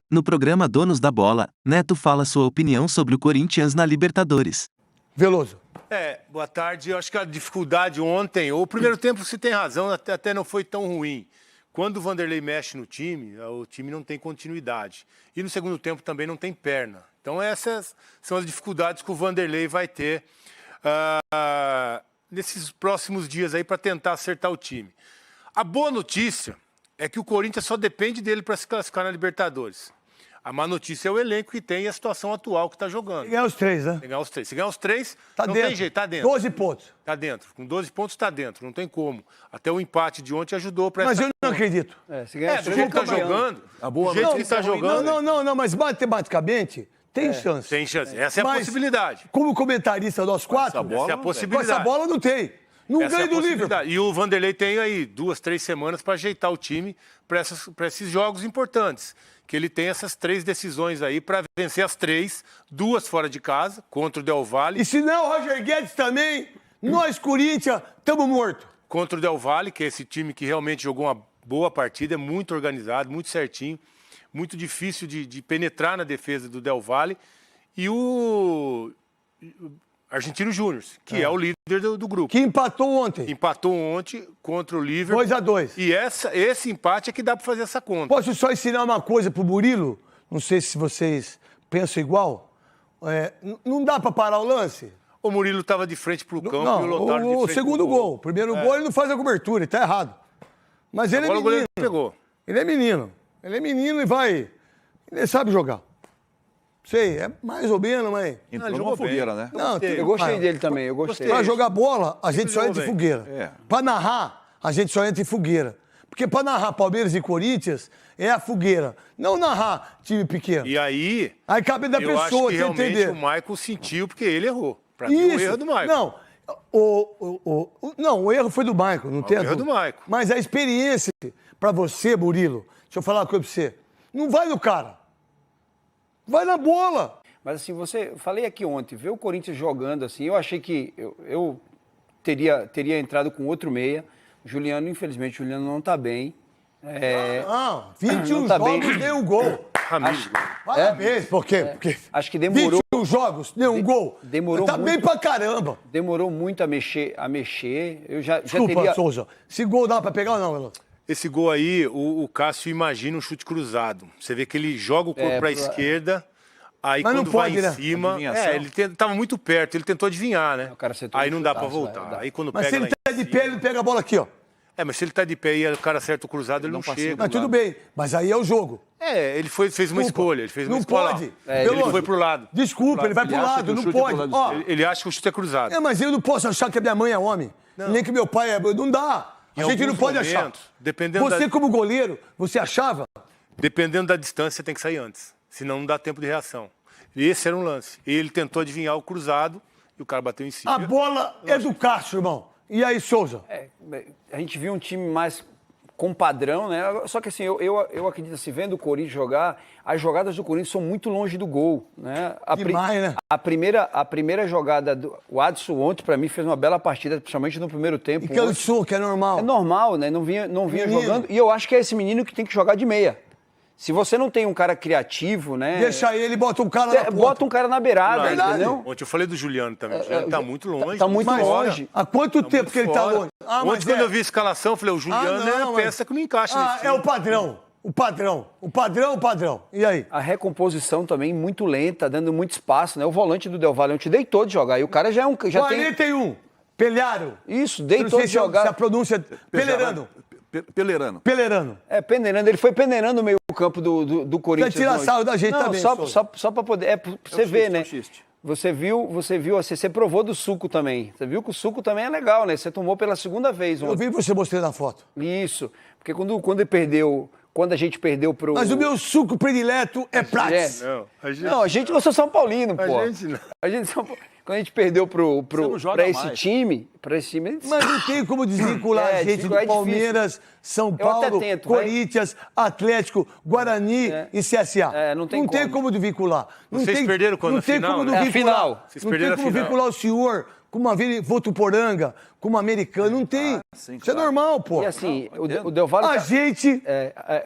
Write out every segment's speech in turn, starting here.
No programa Donos da Bola, Neto fala sua opinião sobre o Corinthians na Libertadores. Veloso. Boa tarde. Eu acho que a dificuldade ontem, o primeiro tempo você tem razão, até não foi tão ruim. Quando o Vanderlei mexe no time, o time não tem continuidade. E no segundo tempo também não tem perna. Então essas são as dificuldades que o Vanderlei vai ter nesses próximos dias aí para tentar acertar o time. A boa notícia é que o Corinthians só depende dele para se classificar na Libertadores. A má notícia é o elenco que tem e a situação atual que está jogando. Tem que ganhar os três, né? Tem que ganhar os três. Se ganhar os três, tá não dentro. tem jeito, tá dentro. 12 pontos. Tá dentro. Com 12 pontos está dentro, não tem como. Até o empate de ontem ajudou para Mas eu não acredito. Se ganhar do jeito que está jogando, do jeito que está jogando... Não, mas matematicamente tem chance. Tem chance. Essa é a possibilidade. Como comentarista nós quatro, essa é a possibilidade. Com essa bola não tem. Não ganha do Liverpool. E o Vanderlei tem aí 2, 3 semanas para ajeitar o time para esses jogos importantes. Que ele tem essas 3 decisões aí para vencer as 3, 2 fora de casa, contra o Del Valle. E se não, o Roger Guedes também, nós, Corinthians, estamos mortos. Contra o Del Valle, que é esse time que realmente jogou uma boa partida, é muito organizado, muito certinho, muito difícil de penetrar na defesa do Del Valle. E o Argentino Júnior, que é o líder do grupo. Que empatou ontem. Empatou ontem contra o Liverpool. 2-2. E esse empate é que dá para fazer essa conta. Posso só ensinar uma coisa pro Murilo? Não sei se vocês pensam igual. Não dá para parar o lance? O Murilo estava de frente pro campo e o Lotário de frente o segundo gol. O primeiro gol ele não faz a cobertura, ele tá errado. Mas ele agora é menino. O goleiro pegou. Ele é menino. Ele é menino e vai... Ele sabe jogar. Sei, é mais ou menos, mas... Entrou numa fogueira, né? Não, eu gostei dele também, eu gostei. Pra jogar bola, a gente só entra em fogueira. Pra narrar, a gente só entra em fogueira. Porque pra narrar Palmeiras e Corinthians, é a fogueira. Não narrar time pequeno. E aí... Aí cabe da pessoa, acho que realmente entender. O Michael sentiu porque ele errou. Pra mim, o erro do Michael. Não, o erro foi do Michael, não tem o erro do Michael. Mas a experiência pra você, Murilo, deixa eu falar uma coisa pra você. Não vai no cara. Vai na bola. Mas assim, eu falei aqui ontem, ver o Corinthians jogando assim, eu achei que eu teria entrado com outro meia. Juliano, infelizmente, não tá bem. 21 tá jogos, bem. deu um gol. Parabéns, por quê? Porque acho que demorou. 21 jogos, deu um gol. Demorou tá muito, bem pra caramba. Demorou muito a mexer. Eu já Desculpa, teria... Souza. Esse gol dá pra pegar ou não, Veloso? Esse gol aí, o Cássio imagina um chute cruzado. Você vê que ele joga o corpo para a esquerda, aí mas quando não pode, vai em né? cima... ele estava muito perto, ele tentou adivinhar, né? Aí não dá para voltar. Aí quando mas pega se ele tá de pé, ele pega a bola aqui, ó. Mas se ele tá de pé e o cara acerta o cruzado, ele não chega. Mas tudo bem, mas aí é o jogo. Ele fez uma escolha. Ele fez uma não escolha. Pode. Ele foi pro lado. Desculpa, ele vai pro lado, não pode. Ele acha que o chute é cruzado. Mas eu não posso achar que a minha mãe é homem. Não. Nem que meu pai é... Não dá. A gente não pode achar. Você, como goleiro, você achava? Dependendo da distância, tem que sair antes. Senão não dá tempo de reação. E esse era um lance. Ele tentou adivinhar o cruzado e o cara bateu em cima. A bola é do Cássio, irmão. E aí, Souza? A gente viu um time mais com padrão, né? Só que assim, eu acredito assim, vendo o Corinthians jogar, as jogadas do Corinthians são muito longe do gol, né? Demais, né? A primeira jogada o Adson ontem, pra mim, fez uma bela partida, principalmente no primeiro tempo. E cansou, que é normal. É normal, né? Não vinha jogando. E eu acho que é esse menino que tem que jogar de meia. Se você não tem um cara criativo, né? Deixa ele, bota um cara na ponta. Bota um cara na beirada, entendeu? Ontem eu falei do Juliano também. O Juliano tá muito longe. Tá muito longe. Há quanto tempo que ele tá longe? Ontem, quando eu vi a escalação, eu falei, o Juliano é a peça que não encaixa nesse time. É o padrão. O padrão. E aí? A recomposição também muito lenta, dando muito espaço, né? O volante do Del Valle ontem deitou de jogar. E o cara já é um... 41. Pelharo. Isso, deitou de jogar. Se a pronúncia... Pelerano. Pelerano. Peneirando. Ele foi peneirando o meio campo do Corinthians. Pra tirar sarro da gente também. Só pra poder... pra você ver, né? Você viu, você provou do suco também. Você viu que o suco também é legal, né? Você tomou pela segunda vez. Eu vi você mostrando na foto. Isso. Porque quando ele perdeu... Quando a gente perdeu pro... Mas o meu suco predileto é Prats. Não, a gente... Eu sou São Paulino, pô. A gente não. Quando a gente perdeu pra esse time... Mas não tem como desvincular a gente do Palmeiras, São Paulo, Corinthians, Atlético, Guarani e CSA. Não tem como desvincular. Vocês perderam quando não tem final, como né? vincular. Final. Não tem como vincular o senhor com uma Votuporanga, com uma Americana. Não tem. Sim, isso é normal, pô. E assim, o Del Valle...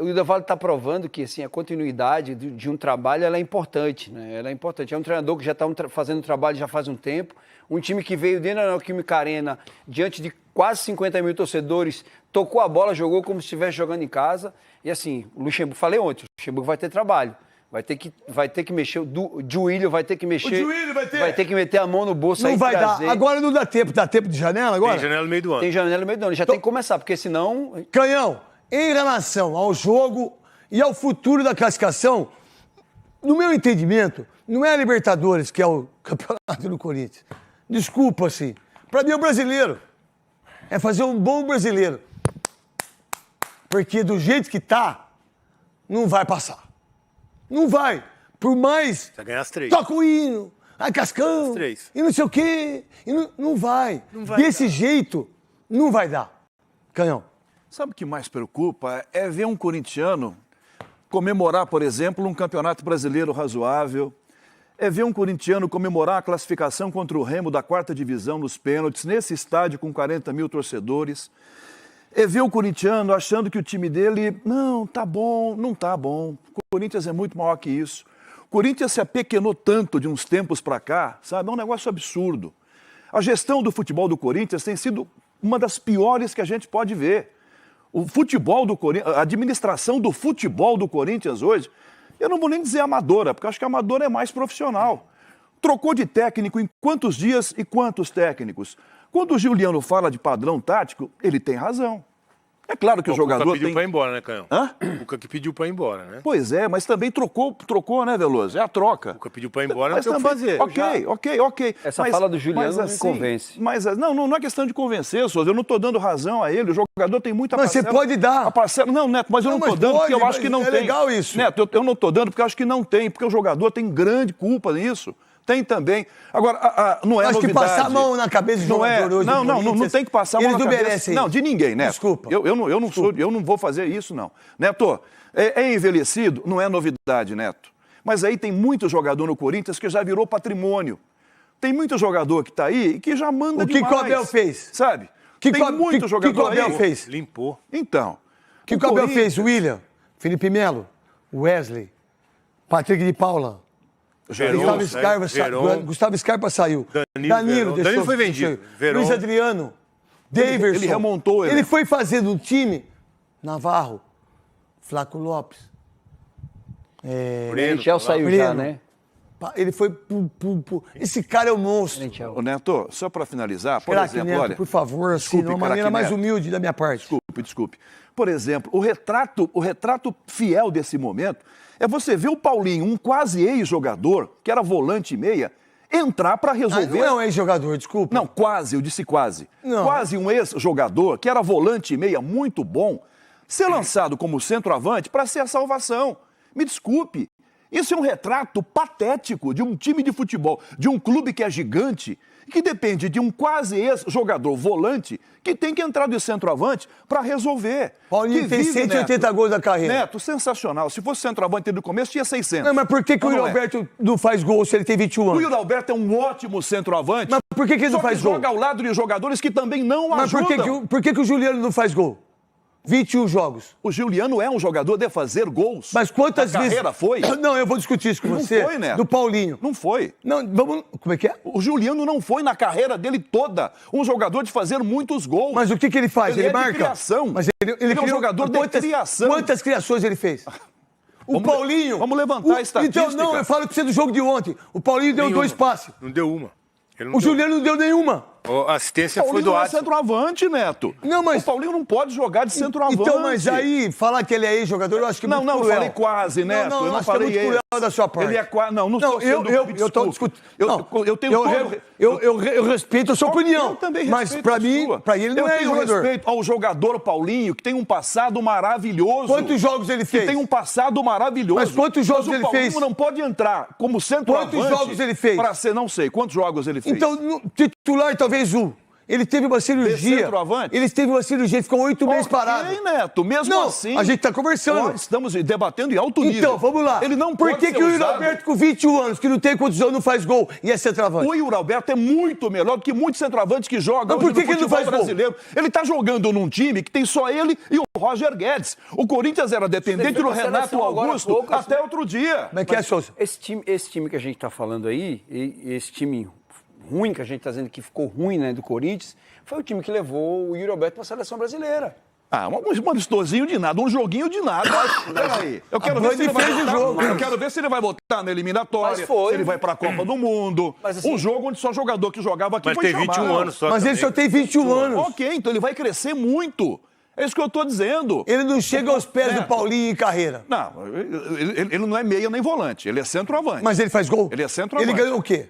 o Del Valle está provando que assim, a continuidade de um trabalho ela é importante, né? Ela é importante. É um treinador que já está fazendo trabalho já faz um tempo. Um time que veio dentro da Neoquímica Arena, diante de quase 50 mil torcedores, tocou a bola, jogou como se estivesse jogando em casa. E assim, o Luxemburgo, falei ontem, o Luxemburgo vai ter trabalho. Vai ter que mexer, o Duílio vai ter que mexer. O Duílio vai ter que meter a mão no bolso não aí. Não vai dar. Agora não dá tempo. Dá tempo de janela agora? Tem janela no meio do ano. Tem janela no meio do ano. Já tem que começar, porque senão... Canhão, em relação ao jogo e ao futuro da classificação, no meu entendimento, não é a Libertadores que é o campeonato do Corinthians. Desculpa, assim. Pra mim é o brasileiro. É fazer um bom brasileiro. Porque do jeito que tá, não vai passar. Não vai. Por mais... Vai ganhar as 3. Toca o hino, ai Cascão, As 3. e não sei o quê. E não vai. Desse jeito, não vai dar. Canhão. Sabe o que mais preocupa? É ver um corintiano comemorar, por exemplo, um campeonato brasileiro razoável. É ver um corintiano comemorar a classificação contra o Remo da 4ª divisão nos pênaltis, nesse estádio com 40 mil torcedores. É ver o corintiano achando que o time dele, não, tá bom, não tá bom. O Corinthians é muito maior que isso. O Corinthians se apequenou tanto de uns tempos para cá, sabe? É um negócio absurdo. A gestão do futebol do Corinthians tem sido uma das piores que a gente pode ver. O futebol do Corinthians, a administração do futebol do Corinthians hoje, eu não vou nem dizer amadora, porque eu acho que a amadora é mais profissional. Trocou de técnico em quantos dias e quantos técnicos? Quando o Juliano fala de padrão tático, ele tem razão. É claro que o jogador Cuca pediu tem... pra ir embora, né, Canhão? Hã? O Cuca que pediu pra ir embora, né? Pois é, mas também trocou, né, Veloso? É a troca. O Cuca pediu pra ir embora, Mas não tem o que fazer. Ok. Essa fala do Juliano não me convence. Mas não é questão de convencer, Souza. Eu não estou dando razão a ele. O jogador tem muita parcela. Mas você pode dar. A parcela... Não, Neto, mas eu não estou dando porque eu acho que não tem. É legal isso. Neto, eu não estou dando porque eu acho que não tem, porque o jogador tem grande culpa nisso. Tem também. Agora, não é acho novidade. Que passar a mão na cabeça do jogador hoje. Não tem que passar a mão na cabeça. Merecem. Não, de ninguém, Neto. Desculpa. Eu não vou fazer isso, não. Neto, é envelhecido? Não é novidade, Neto. Mas aí tem muito jogador no Corinthians que já virou patrimônio. Tem muito jogador que está aí e que já manda demais. O que o Abel fez? Sabe? Tem muito jogador aí. O que o Abel fez? Limpou. Então. O que o Abel fez? William, Felipe Melo, Wesley, Patrick de Paula. Gustavo Scarpa saiu. Danilo foi vendido. Luiz Adriano. Daverson. Ele remontou. Ele foi fazendo um time. Navarro. Flaco Lopes. Michel saiu já, né? Ele foi... Esse cara é um monstro. Ô, Neto, só para finalizar, por exemplo, Neto, olha... por favor, assim, de uma maneira mais humilde da minha parte. Desculpe. Por exemplo, o retrato fiel desse momento é você ver o Paulinho, um quase ex-jogador, que era volante e meia, entrar para resolver... Não é um ex-jogador, desculpa. Não, quase, eu disse quase. Não. Quase um ex-jogador, que era volante e meia muito bom, ser lançado como centroavante para ser a salvação. Me desculpe. Isso é um retrato patético de um time de futebol, de um clube que é gigante, que depende de um quase ex-jogador volante que tem que entrar de centroavante para resolver. Paulinho tem 180 gols da carreira. Neto, sensacional. Se fosse centroavante desde o começo, tinha 600. Não, mas por que o Yuri Alberto não faz gol se ele tem 21 anos? O Yuri Alberto é um ótimo centroavante. Mas por que ele não faz gol? Joga ao lado de jogadores que também não ajudam. Mas por que o Juliano não faz gol? 21 jogos. O Juliano é um jogador de fazer gols. Mas quantas vezes... carreira foi? Não, eu vou discutir isso com você. Não foi, Neto. Do Paulinho. Não foi. Não, vamos... Como é que é? O Juliano não foi na carreira dele toda um jogador de fazer muitos gols. Mas o que ele faz? Ele marca? De criação. Mas ele é um jogador de criação. Quantas criações ele fez? Paulinho... Vamos levantar a estatística. Então, não, eu falo pra você do jogo de ontem. O Paulinho deu 2 passes. Não deu uma. O Juliano não deu nenhuma. A assistência foi do Adson. Paulinho não é centroavante, Neto. Não, mas... O Paulinho não pode jogar de centroavante. Então, mas aí, falar que ele é ex-jogador, eu acho que é muito cruel. Eu falei quase, Neto. Não, eu não acho falei que é muito cruel da sua parte. Ele é quase... Não estou sendo... Eu estou discutindo... Eu tenho eu respeito a sua opinião. Eu também mas respeito para ele não é jogador. Eu tenho respeito ao jogador Paulinho, que tem um passado maravilhoso. Quantos jogos ele fez? Que tem um passado maravilhoso. Mas quantos jogos ele fez? O Paulinho não pode entrar como centroavante. Quantos jogos ele fez? Para ser, não sei. Quantos jogos ele fez? Então, titular talvez um. Ele teve uma cirurgia. centroavante? Ele teve uma cirurgia, ficou 8 meses parado. Neto, mesmo assim... a gente tá conversando. Nós estamos debatendo em alto nível. Então, vamos lá. Ele não Por pode que ser o Yuri usado. Alberto, com 21 anos, que não tem condição, não faz gol e é centroavante? O Yuri Alberto é muito melhor do que muitos centroavantes que jogam Mas por hoje que no ele não futebol faz gol? brasileiro. Ele tá jogando num time que tem só ele e o Roger Guedes. O Corinthians era dependente do Renato Augusto até outro dia. Como é que é, Souza? Esse time que a gente está falando aí, e esse time ruim que a gente está dizendo que ficou ruim, né, do Corinthians, foi o time que levou o Yuri Alberto para a seleção brasileira. Um amistosinho de nada, um joguinho de nada. Peraí, eu quero ver se ele vai botar, eu quero ver se ele vai botar na eliminatória, se ele vai pra Copa do Mundo. Mas, assim, um jogo onde só jogador que jogava aqui Mas foi tem chamado. 21 anos só. Mas ele só tem 21 anos. Ok, então ele vai crescer muito. É isso que eu tô dizendo. Ele não chega aos pés do Paulinho em carreira. Não, ele não é meia nem volante, ele é centroavante. Mas ele faz gol? Ele é centroavante. Ele ganhou o quê?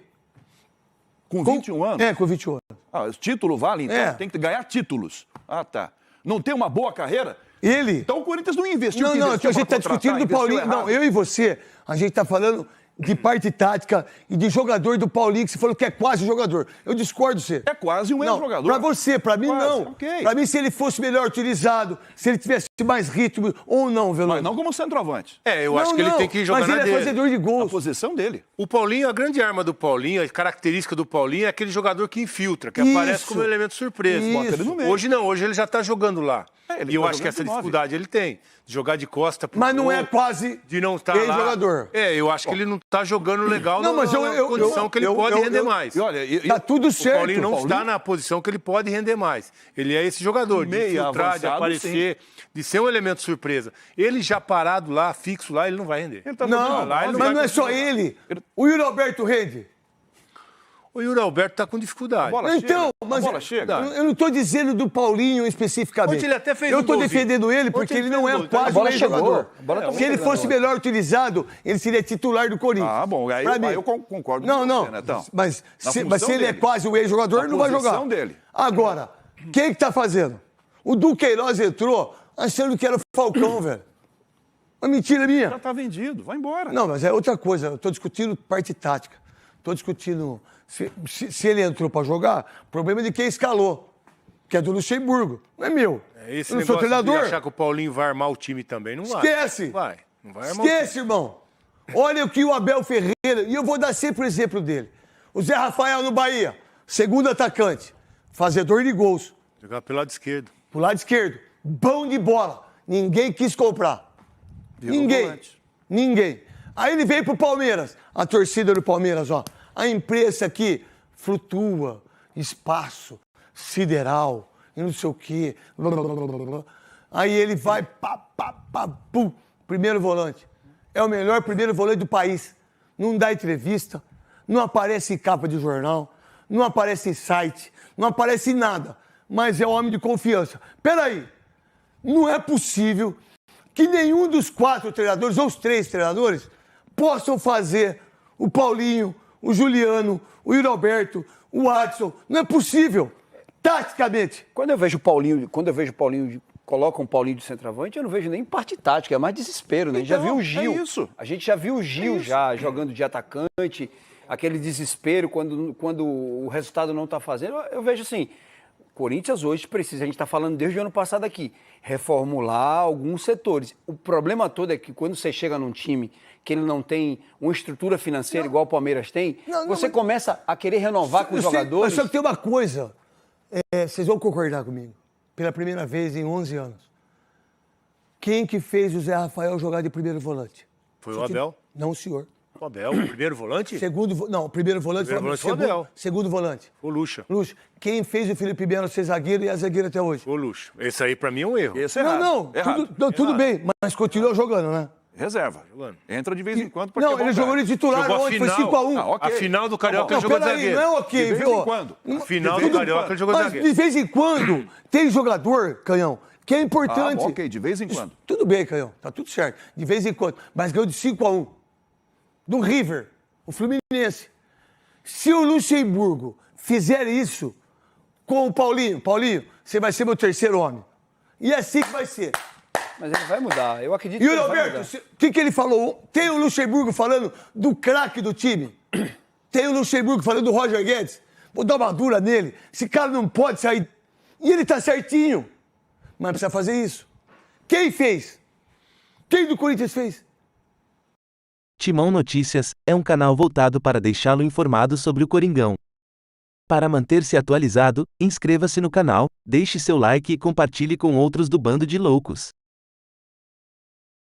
Com 21 anos? É, com 21 anos. O título vale, então? É. Tem que ganhar títulos. Ah, tá. Não tem uma boa carreira? Ele... Então o Corinthians não investiu. Não, a gente está discutindo do Paulinho. Errado. Não, eu e você, a gente está falando de parte tática e de jogador do Paulinho, que você falou que é quase jogador. Eu discordo de você. É quase um Não, ex-jogador. pra você, pra mim Quase, não. ok. Pra mim, se ele fosse melhor utilizado, se ele tivesse mais ritmo ou não, Veloso. Mas não como centroavante. Eu acho que ele tem que jogar mas na ele é dele. fazedor de A gols. posição dele. O Paulinho, a grande arma do Paulinho, a característica do Paulinho é aquele jogador que infiltra, que Isso. aparece como elemento surpresa. Isso. Bota ele no meio. Hoje não, hoje ele já tá jogando lá. Ele E eu tá acho que jogando essa de nove. dificuldade ele tem. De jogar de costa pro Mas não gol, é quase de não estar lá. ex-jogador. Eu acho que ele não tá jogando legal Não, mas na condição que ele pode render mais. E olha, Tá tudo O certo. Paulinho não está na posição que ele pode render mais. Ele é esse jogador, de Meio filtrar, de avançado, aparecer, de ser um elemento surpresa. Ele já parado lá, fixo lá, ele não vai render. Ele tá Não, jogando lá, ele mas vai não é só continuar. ele. O Yuri Alberto rende. O Yuri Alberto está com dificuldade. bola Então, chega, mas a bola chega. eu não estou dizendo do Paulinho especificamente. Ontem ele até fez eu um estou golzinho. defendendo ele Ontem porque ele ele não fez é um gol. quase A bola um ex-jogador. chegou. A bola tá Se ele chegando fosse agora. melhor utilizado, ele seria titular do Corinthians. Ah, bom, aí Pra mim. eu concordo Não, com não. você, Netão. Mas Na se função ele é dele. quase o ex-jogador, Na não vai jogar. posição dele. Agora, quem que tá fazendo? O Duqueiroz entrou achando que era o Falcão, velho. Uma mentira minha. Já tá vendido, vai embora. Não, mas é outra coisa. Eu estou discutindo parte tática. Estou discutindo se ele entrou para jogar, problema de quem escalou, que é do Luxemburgo. Não é meu. Esse eu não sou negócio de treinador. achar que o Paulinho vai armar o time também, não vai. Esquece. Não vai. Não vai armar Esquece, irmão. Olha o que o Abel Ferreira... E eu vou dar sempre o exemplo dele. O Zé Rafael no Bahia, segundo atacante, fazedor de gols. Jogar pelo lado esquerdo. Pro lado esquerdo, bom de bola. Ninguém quis comprar. Virou Ninguém. volante. Ninguém. Aí ele veio pro Palmeiras. A torcida do Palmeiras, ó. A imprensa aqui flutua, espaço, sideral, e não sei o quê. Blá, blá, blá, blá, blá. Aí ele vai, pum, primeiro volante. É o melhor primeiro volante do país. Não dá entrevista, não aparece em capa de jornal, não aparece em site, não aparece em nada. Mas é um homem de confiança. Peraí, não é possível que nenhum dos 4 treinadores, ou os 3 treinadores, possam fazer o Paulinho, o Juliano, o Yuri Alberto, o Adson. Não é possível. Taticamente. Quando eu vejo o Paulinho, colocam o Paulinho de centroavante, eu não vejo nem parte tática, é mais desespero, né? A gente já Então, viu o Gil. é isso. A gente já viu o Gil já jogando de atacante, aquele desespero quando o resultado não está fazendo. Eu vejo assim, o Corinthians hoje precisa, a gente está falando desde o ano passado aqui, reformular alguns setores. O problema todo é que quando você chega num time que ele não tem uma estrutura financeira igual o Palmeiras tem, você começa a querer renovar com os jogadores. Mas só que tem uma coisa, vocês vão concordar comigo, pela primeira vez em 11 anos. Quem que fez o Zé Rafael jogar de primeiro volante? Foi o Abel? Não, senhor. O Abel, o primeiro volante? Não, primeiro volante Primeiro volante foi o Abel. Segundo volante. O Lucha. Luxo. Quem fez o Felipe Melo ser zagueiro e é zagueiro até hoje? O Lucha. Esse aí pra mim é um erro. Esse é errado. Não, Errado. tudo bem, mas continua jogando, né? Reserva. Jogando. Entra de vez em quando pra Não, quebrar ele o jogou galho. de titular Jogou a ontem, foi final. 5-1. Ah, ok. A final do Carioca Tá ele bom. jogou de peraí, zagueiro. não é ok, De vez viu? em quando. A final De do vez em Carioca quando. ele jogou de Mas zagueiro. de vez em quando tem jogador, Canhão, que é importante. Ah, bom, ok, de vez em quando. Tudo bem, Canhão, tá tudo certo. De vez em quando. Mas ganhou de 5-1. Do River, o Fluminense. Se o Luxemburgo fizer isso com o Paulinho, você vai ser meu terceiro homem. E é assim que vai ser. Mas ele vai mudar, eu acredito E que o ele vai Roberto, mudar. o que ele falou? Tem o Luxemburgo falando do craque do time. Tem o Luxemburgo falando do Roger Guedes. Vou dar uma dura nele. Esse cara não pode sair. E ele tá certinho. Mas precisa fazer isso. Quem fez? Quem do Corinthians fez? Timão Notícias é um canal voltado para deixá-lo informado sobre o Coringão. Para manter-se atualizado, inscreva-se no canal, deixe seu like e compartilhe com outros do Bando de Loucos.